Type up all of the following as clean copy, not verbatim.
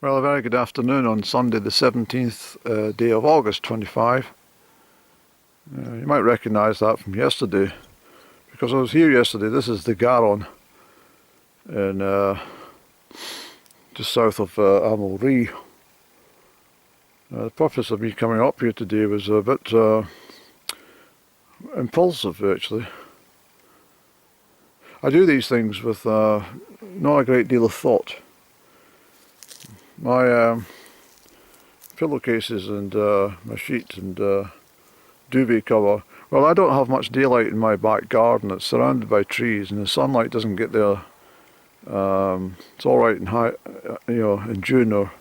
Well, a very good afternoon on Sunday the 17th day of August 25. You might recognise that from yesterday, because I was here yesterday. This is the Girron in just south of Amulree. The purpose of me coming up here today was a bit impulsive, actually. I do these things with not a great deal of thought. My pillowcases and my sheet and duvet cover, well, I don't have much daylight in my back garden. It's surrounded by trees and the sunlight doesn't get there. It's alright in June or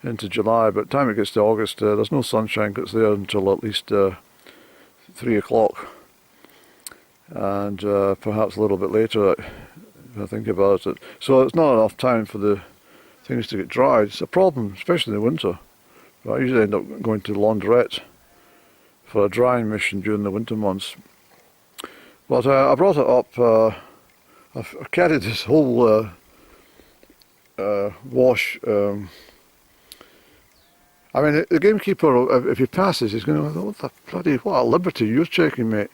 into July, but by the time it gets to August there's no sunshine. It's there until at least 3 o'clock, and perhaps a little bit later if I think about it. So it's not enough time for the things to get dried. It's a problem, especially in the winter. But I usually end up going to the laundrette for a drying mission during the winter months. But I brought it up. I've carried this whole wash. I mean, the gamekeeper, if he passes, he's going to go, what a liberty you're taking, mate.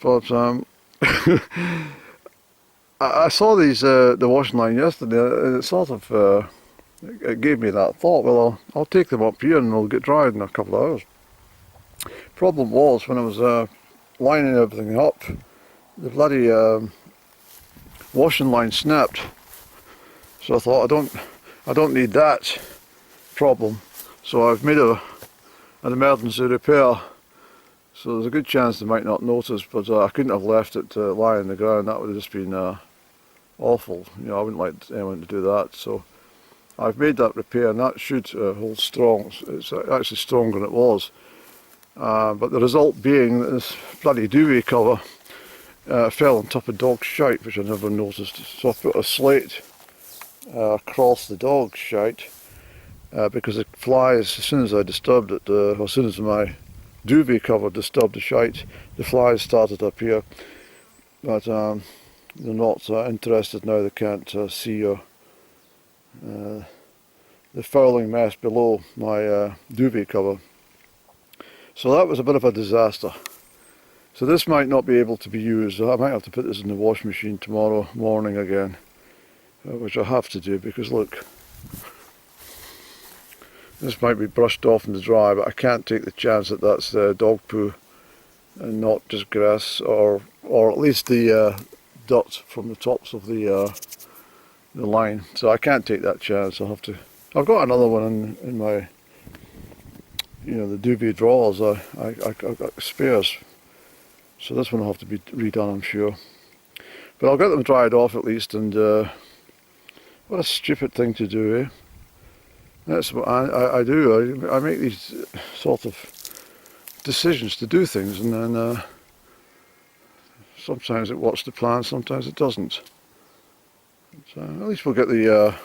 But I saw these the washing line yesterday, and it sort of it gave me that thought. Well, I'll take them up here and they'll get dried in a couple of hours. Problem was, when I was lining everything up, the bloody washing line snapped. So I thought I don't need that problem. So I've made an emergency repair. So there's a good chance they might not notice, but I couldn't have left it lie on the ground. That would have just been awful. You know, I wouldn't like anyone to do that. So I've made that repair, and that should hold strong. It's actually stronger than it was. But the result being that this bloody duvet cover fell on top of dog shite, which I never noticed. So I put a slate across the dog shite because the flies, as soon as I disturbed it, or as soon as my duvet cover disturbed the shite, the flies started to appear. But they're not interested now. They can't see the fouling mess below my duvet cover. So that was a bit of a disaster. So this might not be able to be used. I might have to put this in the washing machine tomorrow morning again, which I have to do, because look, this might be brushed off in the dry, but I can't take the chance that that's dog poo and not just grass, or at least the dirt from the tops of the line. So I can't take that chance. I'll have to. I've got another one in my, the duvet drawers. I've got spares. So this one will have to be redone, I'm sure. But I'll get them dried off at least. And what a stupid thing to do, eh? That's what I do. I make these sort of decisions to do things, and then sometimes it works to plan, sometimes it doesn't. So at least we'll get the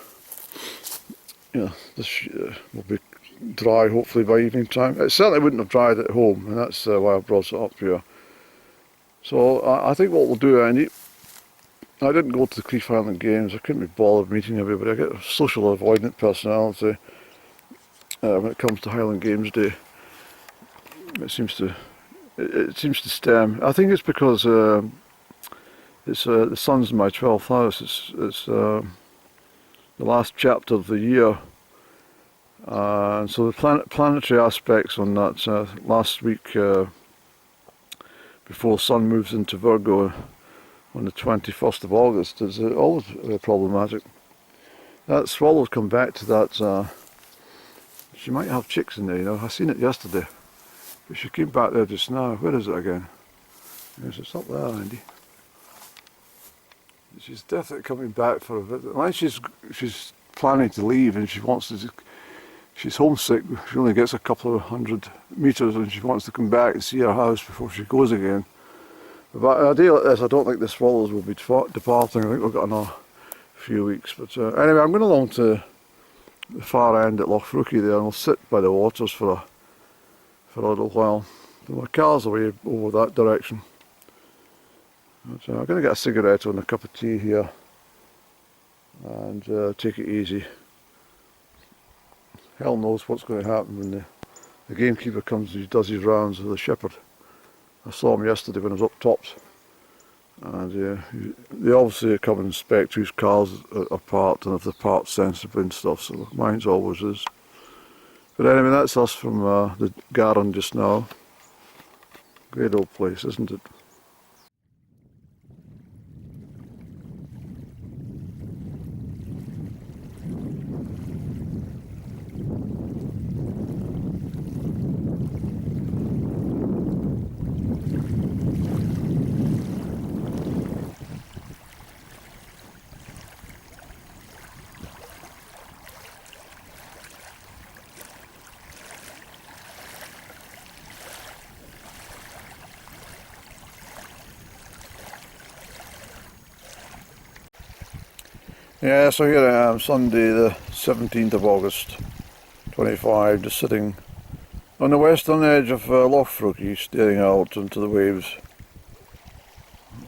this will be dry hopefully by evening time. It certainly wouldn't have dried at home, and that's why I brought it up here. So I think what we'll do, Andy, I didn't go to the Crieff Highland Games. I couldn't be bothered meeting everybody. I get a social avoidant personality when it comes to Highland Games Day. It seems to stem. I think it's because it's the sun's in my 12th house. It's the last chapter of the year, and so the planetary aspects on that last week before the sun moves into Virgo on the 21st of August is always problematic. That swallow's come back to that. She might have chicks in there, I seen it yesterday. But she came back there just now. Where is it again? Yes, it's up there, Andy. She's definitely coming back for a visit. Unless she's planning to leave and she's homesick. She only gets a couple of 100 metres and she wants to come back and see her house before she goes again. But a day like this, I don't think the swallows will be departing. I think we've got another few weeks. But anyway, I'm going along to the far end at Lochfrookie there, and I'll sit by the waters for a little while. So my car's away over that direction. But, I'm going to get a cigarette and a cup of tea here and take it easy. hell knows what's going to happen when the gamekeeper comes and he does his rounds with the shepherd. I saw him yesterday when I was up tops, and they obviously come and inspect whose cars are parked and if they're parked sensibly and stuff, so mine's always is. But anyway, that's us from the Girron just now. Great old place, isn't it? Yeah, so here I am, Sunday the 17th of August 25, just sitting on the western edge of Loch Fruchie, staring out into the waves.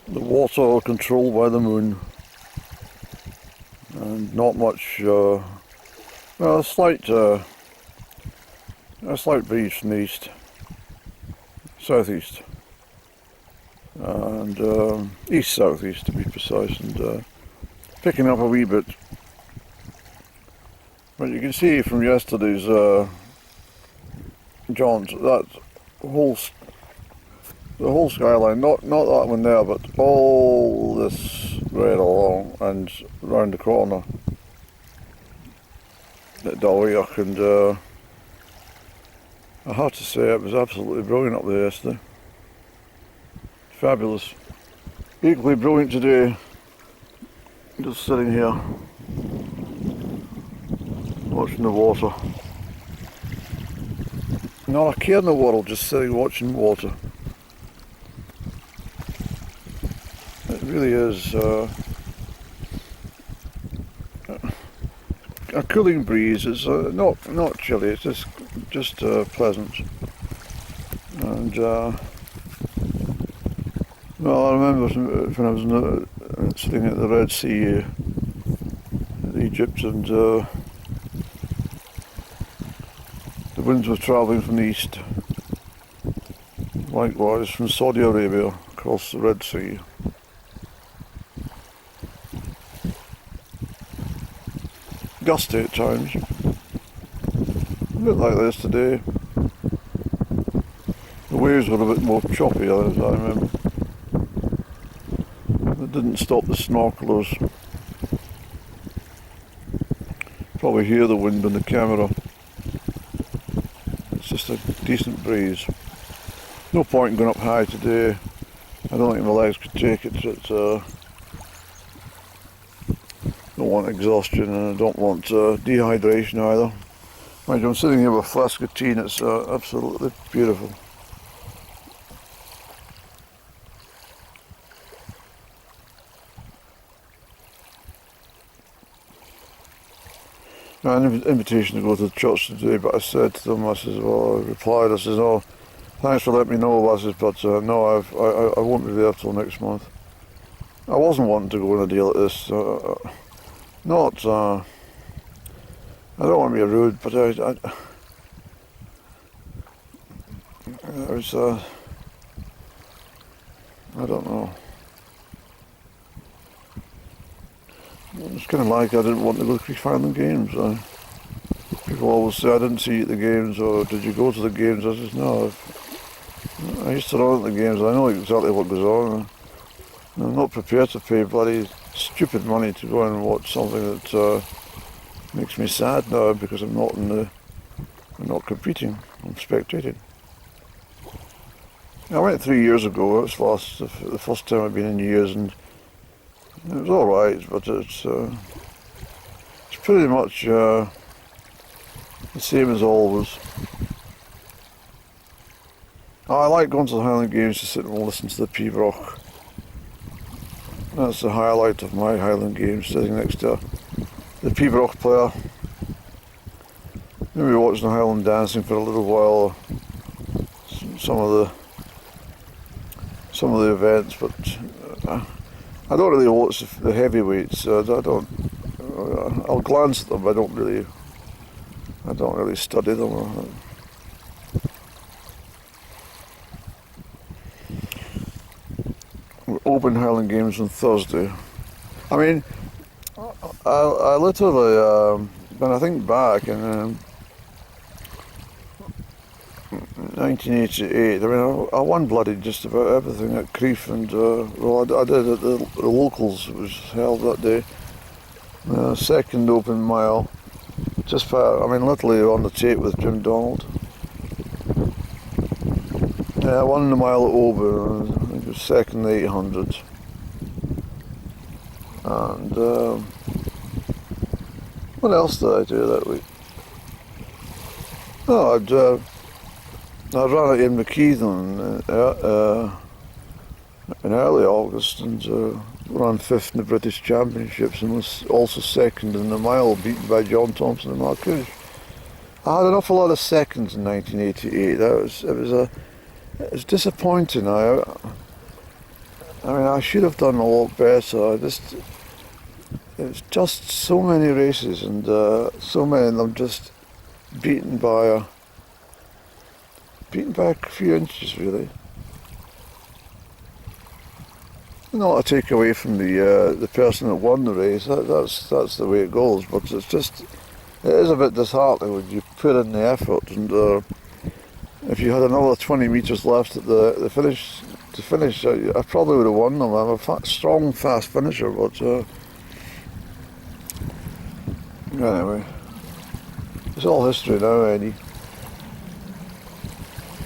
The water controlled by the moon, and not much, well, a slight breeze from the east, southeast, and east-southeast to be precise, and picking up a wee bit. But you can see from yesterday's jaunt that the whole skyline, not that one there, but all this right along and round the corner at Dalwiach, and I have to say it was absolutely brilliant up there yesterday. Fabulous. Equally brilliant today. Just sitting here, watching the water. Not a care in the world, just sitting watching water. It really is a cooling breeze. It's not chilly. It's just pleasant. And well, I remember when I was sitting at the Red Sea in Egypt, and the winds were travelling from the east. Likewise from Saudi Arabia across the Red Sea. Gusty at times. A bit like this today. The waves were a bit more choppy, as I remember. It didn't stop the snorkelers. Probably hear the wind on the camera. It's just a decent breeze. No point in going up high today. I don't think my legs could take it. I don't want exhaustion, and I don't want dehydration either. Mind you, I'm sitting here with a flask of tea, and it's absolutely beautiful. I had an invitation to go to the church today, but I said to them, I replied, I says, oh, thanks for letting me know, I says, but no, I won't be there till next month. I wasn't wanting to go on a deal like this. I don't want to be rude, but I was, I don't know. It's kind of like I didn't want to go to Crieff Highland Games. People always say, I didn't see you at the games, or did you go to the games? I says, no, I used to run at the games, I know exactly what goes on. And I'm not prepared to pay bloody stupid money to go and watch something that makes me sad now, because I'm not competing, I'm spectating. I went 3 years ago. It was the first time I've been in years, and it was all right, but it's pretty much the same as always. I like going to the Highland Games to sit and listen to the Pibroch. That's the highlight of my Highland Games, sitting next to the Pibroch player. Maybe watching the Highland dancing for a little while, some of the events, but I don't really watch the heavyweights. I'll glance at them, but I don't really I don't really study them. Open hurling games on Thursday. I mean, I literally, when I think back in 1988, I mean, I won bloody just about everything at Crieff, and well, I did at the locals. It was held that day. Second open mile, just I mean, literally on the tape with Jim Donald. Yeah, I won the mile at Oban. I think it was second 800. And what else did I do that week? Oh, I ran it in McKeithen in early August, and ran fifth in the British Championships, and was also second in the mile, beaten by John Thompson and Marcouche. I had an awful lot of seconds in 1988. It was disappointing. I mean, I should have done a lot better. It's just so many races, and so many of them just beaten by a few inches, really. Not a take away from the person that won the race. That's the way it goes. But it is a bit disheartening when you put in the effort, and if you had another 20 metres left at the finish to finish, I probably would have won them. I'm a strong, fast finisher, but anyway, it's all history now, Eddie.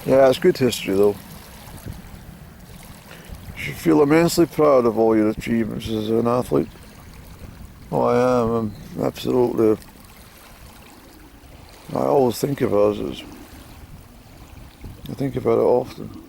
Yeah, it's good history though. You should feel immensely proud of all your achievements as an athlete. Oh, I am. I'm absolutely. I always think about it. I think about it often.